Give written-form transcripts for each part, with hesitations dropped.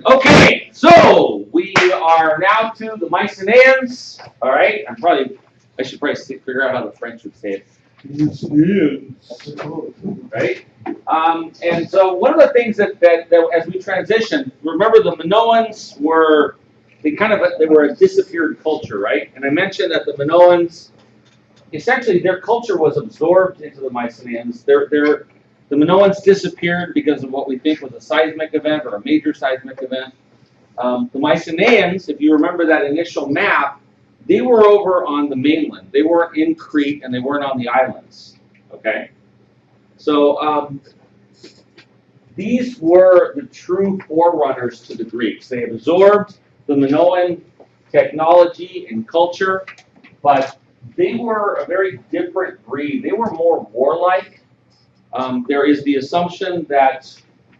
Okay, so we are now to the Mycenaeans. All right, I should probably figure out how the French would say it. Right? And so one of the things that as we transition, remember the Minoans were they were a disappeared culture, right? And I mentioned that the Minoans essentially their culture was absorbed into the Mycenaeans. The Minoans disappeared because of what we think was a seismic event or a major seismic event. The Mycenaeans, if you remember that initial map, they were over on the mainland. They weren't in Crete and they weren't on the islands. Okay, so these were the true forerunners to the Greeks. They absorbed the Minoan technology and culture, but they were a very different breed. They were more warlike. There is the assumption that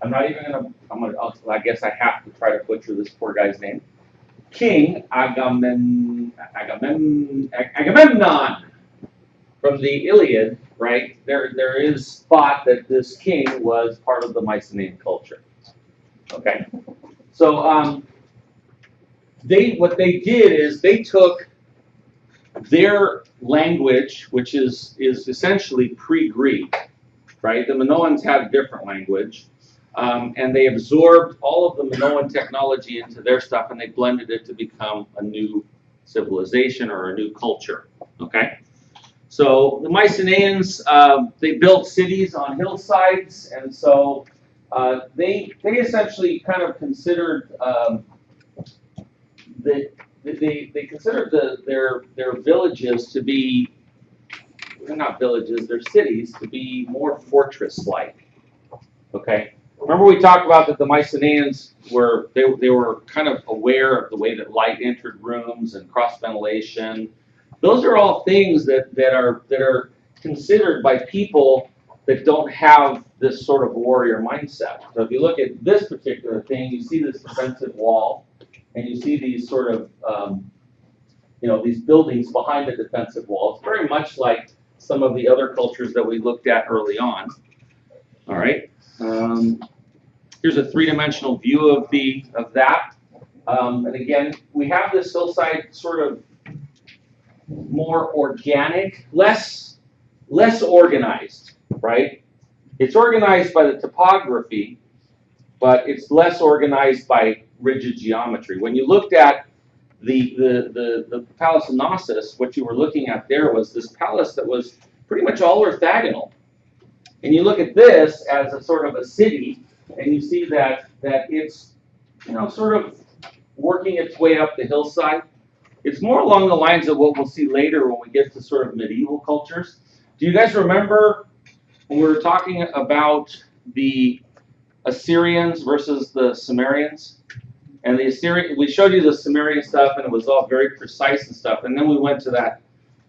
I guess I have to try to butcher this poor guy's name. King Agamemnon from the Iliad, right? There is thought that this king was part of the Mycenaean culture. Okay, so what they did is they took their language, which is essentially pre-Greek, right? The Minoans had a different language, and they absorbed all of the Minoan technology into their stuff, and they blended it to become a new civilization or a new culture. Okay, so the Mycenaeans they built cities on hillsides, and so they essentially kind of considered they considered their villages to be, they're not villages, they're cities, to be more fortress-like. Okay, remember we talked about that the Mycenaeans were they were kind of aware of the way that light entered rooms and cross ventilation. Those are all things that are considered by people that don't have this sort of warrior mindset. So if you look at this particular thing, you see this defensive wall, and you see these sort of these buildings behind the defensive wall. It's very much like some of the other cultures that we looked at early on. All right. Here's a three-dimensional view of that. And again, we have this hillside sort of more organic, less organized, right? It's organized by the topography, but it's less organized by rigid geometry. When you looked at the Palace of Knossos, what you were looking at there was this palace that was pretty much all orthogonal. And you look at this as a sort of a city, and you see that it's sort of working its way up the hillside. It's more along the lines of what we'll see later when we get to sort of medieval cultures. Do you guys remember when we were talking about the Assyrians versus the Sumerians? And we showed you the Sumerian stuff, and it was all very precise and stuff. And then we went to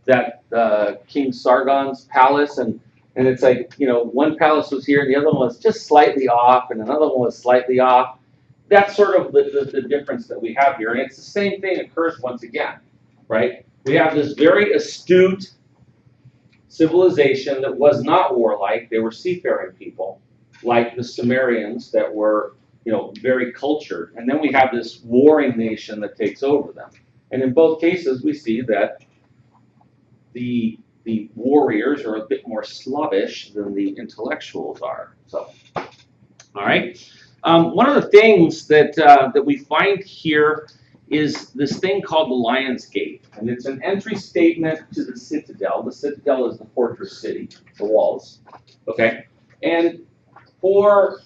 that King Sargon's palace, and it's like, one palace was here, and the other one was just slightly off, and another one was slightly off. That's sort of the difference that we have here. And it's the same thing occurs once again, right? We have this very astute civilization that was not warlike. They were seafaring people, like the Sumerians that were very cultured. And then we have this warring nation that takes over them. And in both cases, we see that the warriors are a bit more sluggish than the intellectuals are. So, all right. One of the things that we find here is this thing called the Lion's Gate. And it's an entry statement to the citadel. The citadel is the fortress city, the walls. Okay? And for,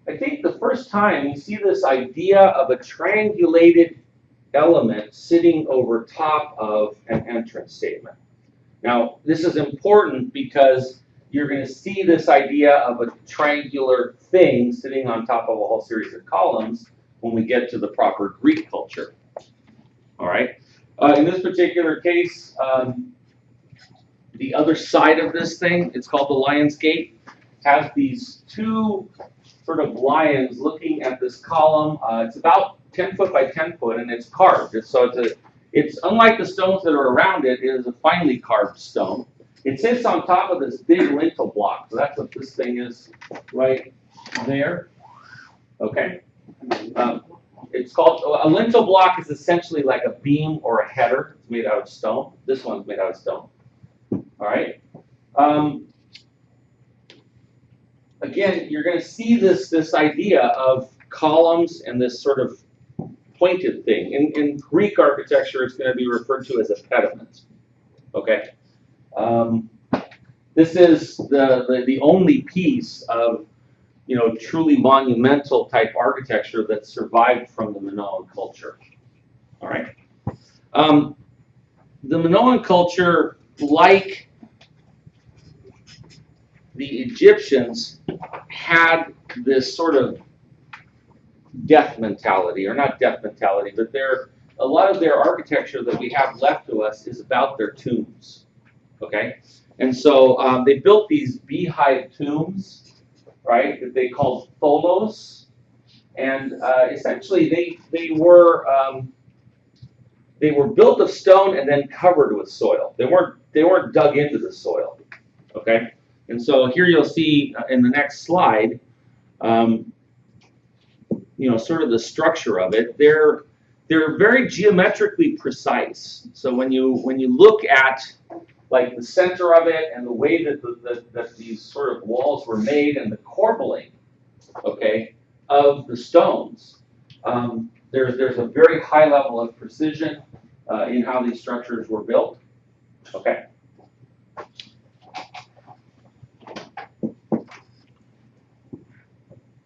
I think, the first time, you see this idea of a triangulated element sitting over top of an entrance statement. Now, this is important because you're going to see this idea of a triangular thing sitting on top of a whole series of columns when we get to the proper Greek culture. All right? In this particular case, the other side of this thing, it's called the Lion's Gate, has these two sort of lions looking at this column. It's about 10 foot by 10 foot, and it's carved. So it's unlike the stones that are around it. It is a finely carved stone. It sits on top of this big lintel block. So that's what this thing is right there. Okay. It's called, a lintel block is essentially like a beam or a header. It's made out of stone. This one's made out of stone. All right. Again, you're going to see this idea of columns and this sort of pointed thing. In Greek architecture, it's going to be referred to as a pediment. Okay. This is the only piece of truly monumental type architecture that survived from the Minoan culture. All right. The Minoan culture, like the Egyptians, had this sort of death mentality, or not death mentality, but a lot of their architecture that we have left to us is about their tombs. Okay. And so they built these beehive tombs, right, that they called tholos, and essentially they were built of stone and then covered with soil. They weren't dug into the soil, okay. And so here you'll see in the next slide, sort of the structure of it. They're very geometrically precise. So when you look at like the center of it and the way that these sort of walls were made and the corbelling, okay, of the stones, there's a very high level of precision in how these structures were built. Okay.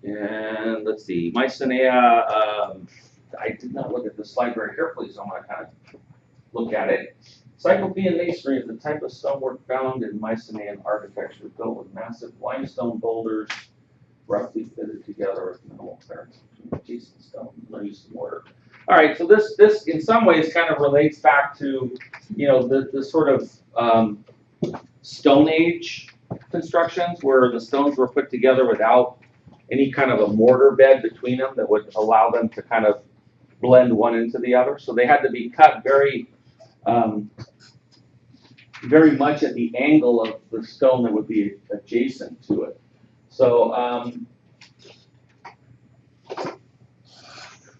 And let's see, Mycenae. I did not look at the slide very carefully, so I'm going to kind of look at it. Cyclopean masonry is the type of stonework found in Mycenaean architecture, built with massive limestone boulders, roughly fitted together with minimal clearance between adjacent stones. No use of mortar. All right, so this in some ways kind of relates back to the sort of Stone Age constructions where the stones were put together without any kind of a mortar bed between them that would allow them to kind of blend one into the other. So they had to be cut very much at the angle of the stone that would be adjacent to it. So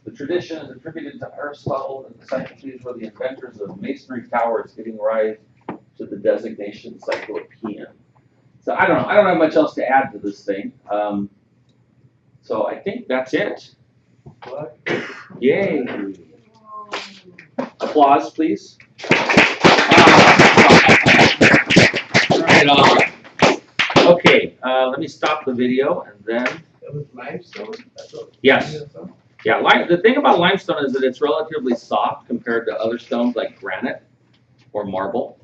the tradition is attributed to Aristotle and the Cyclopes were the inventors of masonry towers, giving rise to the designation Cyclopean. So I don't know. I don't have much else to add to this thing. So I think that's it. What? Yay. Applause, please. Right on. Okay, let me stop the video and then. That was limestone? Yes. Yeah, the thing about limestone is that it's relatively soft compared to other stones like granite or marble.